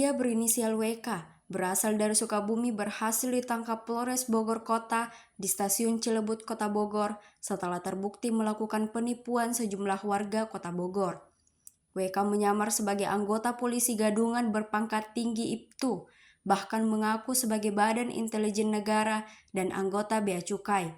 Pria berinisial WK berasal dari Sukabumi berhasil ditangkap Polres Bogor Kota di Stasiun Cilebut, Kota Bogor setelah terbukti melakukan penipuan sejumlah warga Kota Bogor. WK menyamar sebagai anggota polisi gadungan berpangkat tinggi itu, bahkan mengaku sebagai Badan Intelijen Negara dan anggota Bea Cukai.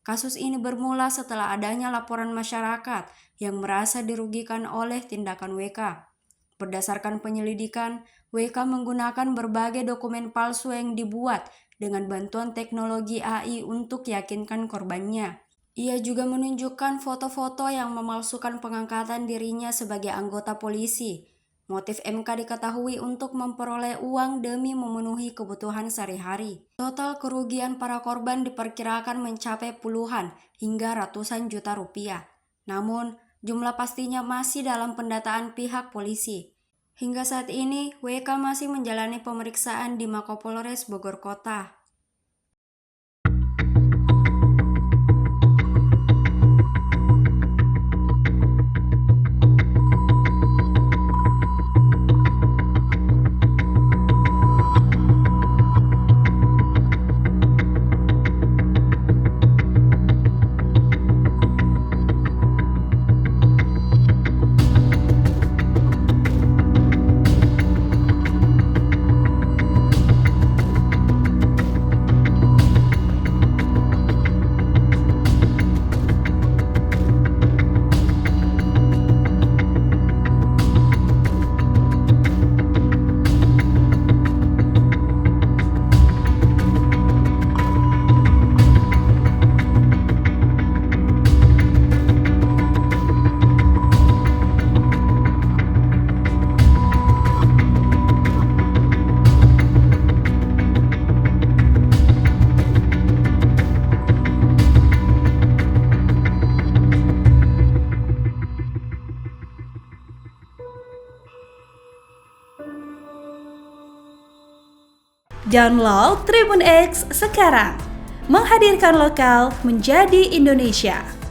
Kasus ini bermula setelah adanya laporan masyarakat yang merasa dirugikan oleh tindakan WK. Berdasarkan penyelidikan, WK menggunakan berbagai dokumen palsu yang dibuat dengan bantuan teknologi AI untuk yakinkan korbannya. Ia juga menunjukkan foto-foto yang memalsukan pengangkatan dirinya sebagai anggota polisi. Motif MK diketahui untuk memperoleh uang demi memenuhi kebutuhan sehari-hari. Total kerugian para korban diperkirakan mencapai puluhan hingga ratusan juta rupiah. Namun, jumlah pastinya masih dalam pendataan pihak polisi. Hingga saat ini, WK masih menjalani pemeriksaan di Mapolres Bogor Kota. Download Tribun X sekarang, menghadirkan lokal menjadi Indonesia.